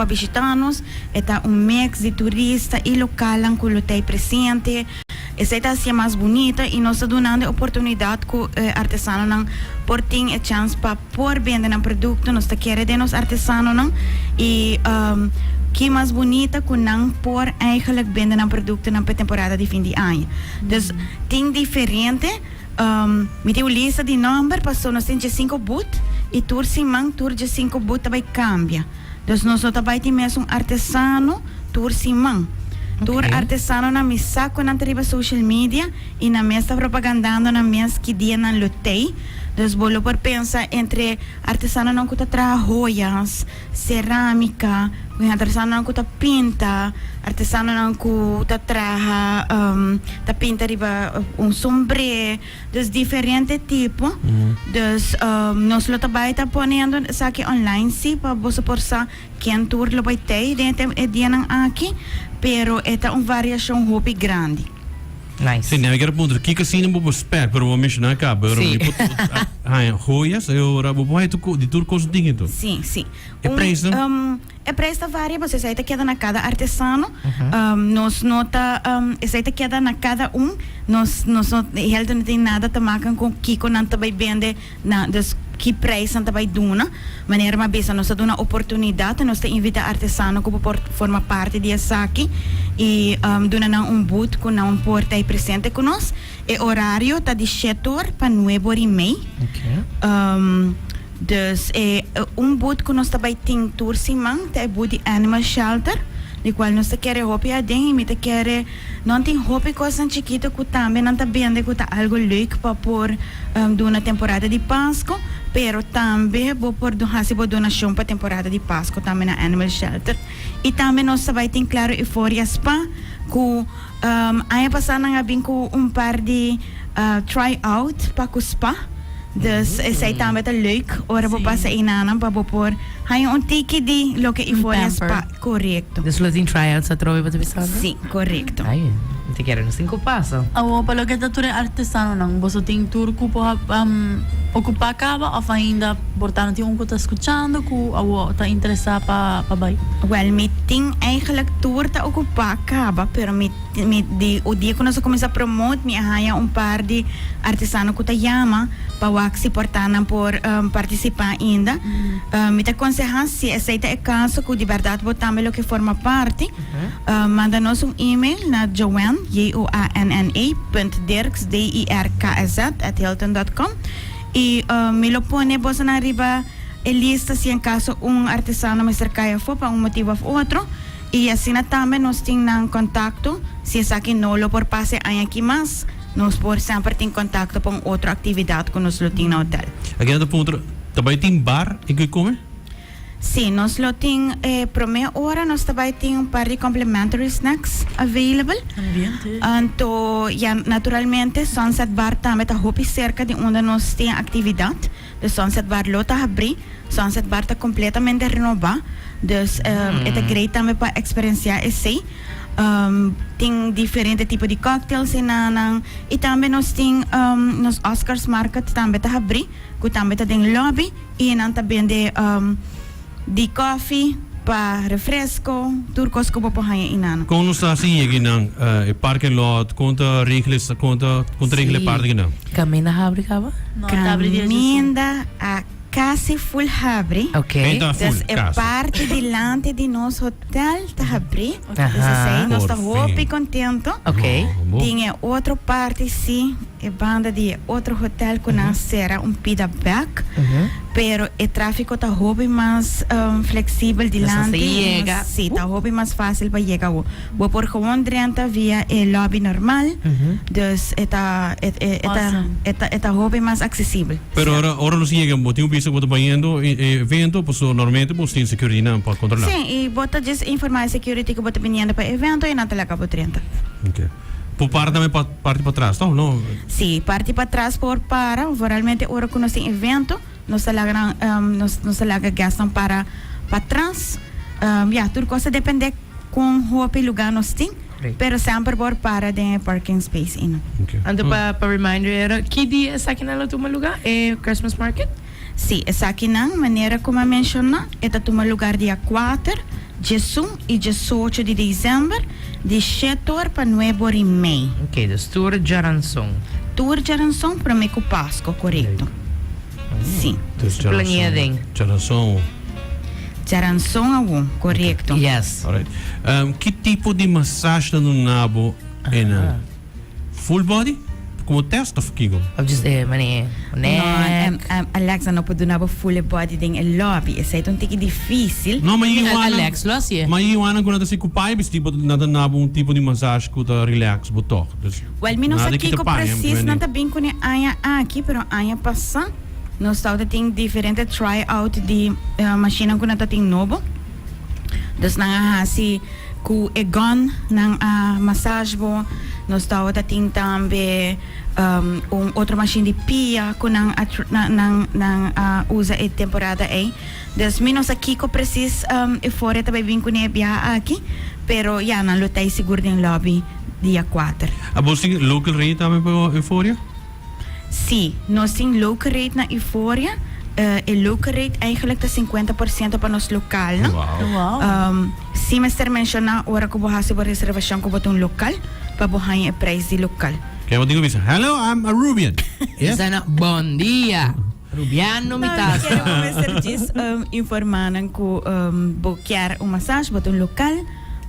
visitanos, está un mix de turista y local que lo está presente. Essa está assim mais bonita e nós estamos dando oportunidade com artesano não por ter a chance para por vender um produto, nós queremos de nós artesano não e que mais bonita com não por eigenlijk vender um produto na temporada de fim de ano. Então tem diferente, me deu lista de número, passou nós temos 5 boot e tour simão tour de 5 boot também cambia. Então nós também temos um artesano tour simão. Tour artesano na misa com na triba social media e na mesa propagandando na mesa que dia na lotei. Dus bolo por pensar entre artesano não custa trabalhar joias, cerâmica, artesano não custa pinta, artesano não custa trabalhar ta pinta riba sombrero, dus diferente tipo. Dus nós lo também tá ponendo saque online sim para você por sa quem tour lo vai ter dentro dia nang aqui. Pero esta uma variação hobby grande. Nice. Sim, eu quero perguntar, que assim não vou esperar, pero vamos mexer na capa, joias, eu vou de tudo coisa dinheiro. Sim, sim. É preço? É preço varia, você sai queda na cada artesano, nós nota, sai queda na cada nós realmente não tem nada a marcar com que não também vende na das que preço não também duna, maneira uma vez nós dá uma oportunidade, nós invita artesano que forma parte dessa aqui e dona boot com não porta aí presente com nós, e horário tá de 7 horas para 9h30. Dus boot que nós também tem tour simão, é boot de animal shelter, de qual nós queremos hobby a dentro, me quer não tem hobby coisa chiquita que também não tá bem de que tá algo leuk para por na temporada de Páscoa, pero também vou por hasibo donação para temporada de Páscoa também na animal shelter. E também nós também tem claro Euphoria Spa, que aí passando nga bem com par de try out para o spa. Dus zij também tá leuk, ora vou passar inanam para por hay tiki di lo que Euphoria Spa, correcto. Dus lo tem tryouts a trove para visar? Sim, correcto. Ai, te quero no 5 passo. Awo palo que tá tour artesano não, você tem tour que ocupar acaba ou ainda portanto tem que tá escutando que awo tá interessado para vai. Well, me tem eigenlijk tour tá ocupar acaba, pero o dia que nós começa a promote me haya par de artesano que tá chama para waxi portanto por participar ainda. Me te aconselhar se aceita é caso que de verdade botamos lo que forma parte, manda-nos e-mail na Joanna joanna.dirks@hilton.com e me lo pone você na riba a lista se em caso artesano me cercaia for para motivo ou outro e assim também nós temos contato se essa aqui não lo por passe aqui mais nós por sempre tem contato com outra atividade que nós lo tem no hotel. Aqui na ponta também tem bar em que come? Sim, nós lo tem por meia hora nós também tem par de complimentary snacks available. Então, naturalmente Sunset Bar também está hobby cerca de onde nós tem atividade. De Sunset Bar lo está abrir, Sunset Bar está completamente renovado. Dus é great também para experienciar esse. Tem diferente tipo de cocktails e também nós tem nos Oscars Market também está abrir, que também está em lobby e não também de coffee para refresco, turcos que vou hanya inano. Como nós está assim aqui não, parking lot, conta regras parte aqui não. Caminha abre cava? Caminha a casi full abre. Dus parte delante de nosso hotel está abre. Nós está muito contento. Tinha outra parte sim, banda de outro hotel que não será pida back. Pero o tráfico está hobby mais flexível delante. Sim, está hobby mais fácil para chegar. Vou por gewoon drenta via o lobby normal. Dus está hobby mais acessível. Pero ahora nos llega, tem piso que está indo evento, pues normalmente pues tem security não para controlar. Sim, e bota just informar a security que bota vindo para evento e não te acaba 30. Okay. Por parte também parte para trás, não? Sim, parte para trás por para, realmente hora que nós tem evento, nós gastam para trás. Tudo coisa depende com o lugar nós tem. Pero sempre por para de parking space ino. Ando para reminder era que dia é aqui na outro lugar é Christmas Market? Sim, essa aqui não, maneira como eu mencionei, está no lugar dia 4, 16 e 18 de dezembro, de 7 para 9 de maio. Ok, dus tour Jaransong. Tour de Aranção para Meco Páscoa, correto? Sim, Planeading. Geração. de Aranção a um, correto? Yes. Alright. Que tipo de massagem no nabo é na full body? Como test of Kigo? Of just, mani, neck. Alexa, não pode dar full body em lobby. Isso é um tique difícil. Não, mas Alex, lo siya. Mas iwanan ko na si kupay bis tipo na nabo um tipo de massagem que tá relax botok. Well, menos aqui que preciso não tá bem com a aqui, pero a passa. Nós estamos tendo diferente tryout de máquina que nós tem novo. Dus na hasi ku egon ng massage bo. Nós estamos tendo também outra máquina de pia que nang usa a temporada aí. Dus menos aqui que preciso fora também vim com nebia aqui, pero ya não lutei seguro em lobby dia 4. A você local rate também para Euphoria? Sim, nós temos local rate na Euphoria. O local rate eigenlijk de 50% para nosso local, não? Wow. Sim, mas ter mencionar ora que você hasi reservação com botão local para bohanha o preço de local. Kaya mo digo bisa, hello, I'm a Rubian. Yes? Sana, bon dia. Rubiano mi Quero tasa. começar diz informando que boquear massagem botão local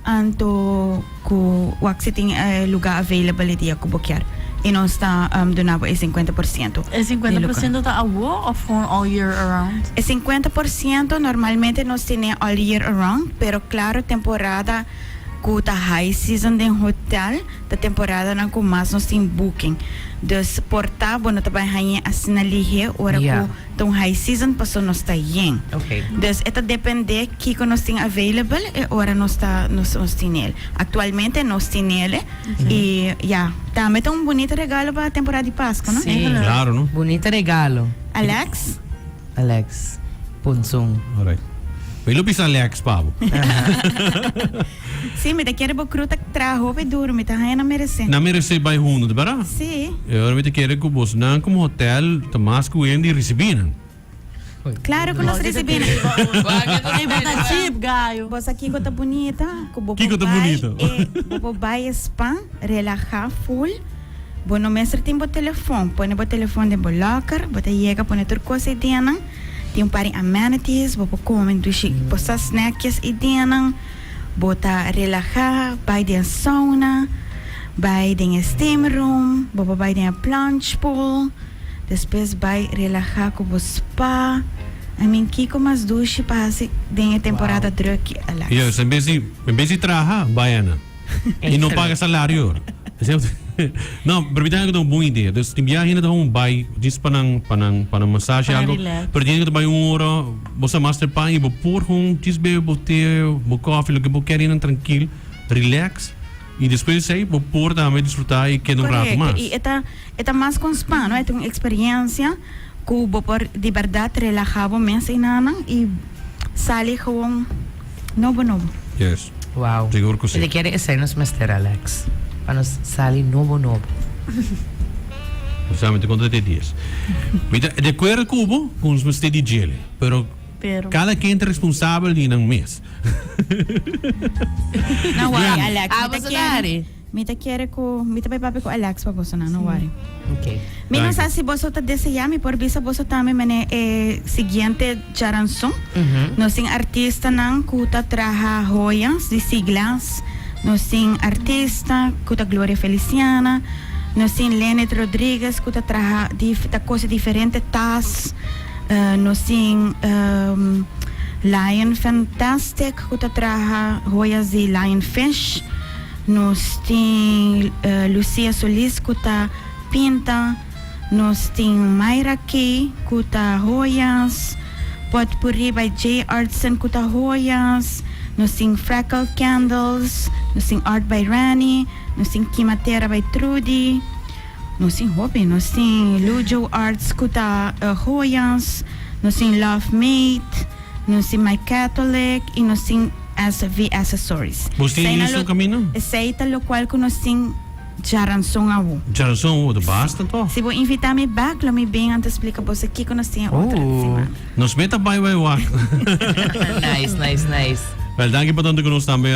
anto que o que tem lugar available dia que boquear. E nós está donando 50%. É 50% da awo ou for all year around? É 50% normalmente nós temos all year around, pero claro, temporada que tá high season de hotel, da temporada na que mais nós temos booking. Dus porta, bueno, também hanya asinalihe, ora Yeah. que tão high season passou nós tá yen. Ok. Dus esta depende que nós temos available e ora nós temos ele. Atualmente nós temos ele e já, também tem bonito regalo para a temporada de Páscoa, não? Sim. Claro, no? Bonito regalo. Alex? Alex. Punsong. Alright. May lupis Alex, Pabo. Sim, me quero bocruta que trajo e duro, me tá na merecer. Na merece by huno, de bara? Sim. Eu me te quero que vos não como hotel, tamas que o endi recebinan. Claro que nós recebemos. Ay, bata cheap, gayo. Vos aqui que tá bonita, que Kiko tá bonita. Bobo vai spa, relajar full. Bueno, mestre tem o telefone, põe o telefone de locker, bota chega, põe outra coisa dentro. Tem par de amenities, bobo come, dushi, posa snacks dentro. Bota relajar, vai de sauna, vai de steam room, bobo vai de plunge pool. Depois vai relajar com o spa. I mean, Kiko mas duche passa dentro da temporada druk, Alex. Yes, em vez de trabalhar, baiana. E não paga salário. Não, permitam que dá uma boa ideia. Dus tem viagem ainda dá bai, diz para massagem algo. Perdido que dá hora, você master pai, vou pôr diz bebo te, vou coffee, lo que vou querer tranquilo, relax. E depois aí vou pôr também desfrutar e quedar rato mais. E esta mais com spa, não é? Tem uma experiência que vou por de verdade relaxar o mês e sair com novo. Yes. Wow. Seguro que sim. Ele quer ser-nos Mr. Alex. Para nos salir novo. Precisamente contra te dias. De acordo com os meus de gel, pero cada quem é responsável de um mês. Não worry, Alex. Você Me quero com, me também papi com Alex para você, não worry. Ok. Menos assim, você está desejando, por visa você também é seguinte Jaranson. Nós temos artista não que está traja joias de siglas. Nós temos artista que está Glória Feliciana. Nós temos Leonard Rodrigues que está traja coisa diferente, tas. Nós temos Lion Fantastic que está traja joias de Lionfish. Nós temos Lucia Solis que está pinta. Nós temos Mayra Kay que está joias. Potpourri by J. Artson que está joias. Nós temos Freckle Candles. Nós temos Art by Rani. Nós temos Kimatera by Trudy. Nós temos Hobby. Nós temos Lujo Arts que está joias. Nós temos Love Mate. Nós temos My Catholic. E nós temos SV Accessories. Você tem isso no caminho? Esse é o qual que nós temos Charanson awo. Charanson, basta to. Se vou invitar-me back, lá me bem antes explica você que nós temos outra semana. Nos meta bye bye wak. Nice. Well, danke pa tanto ko nung stambe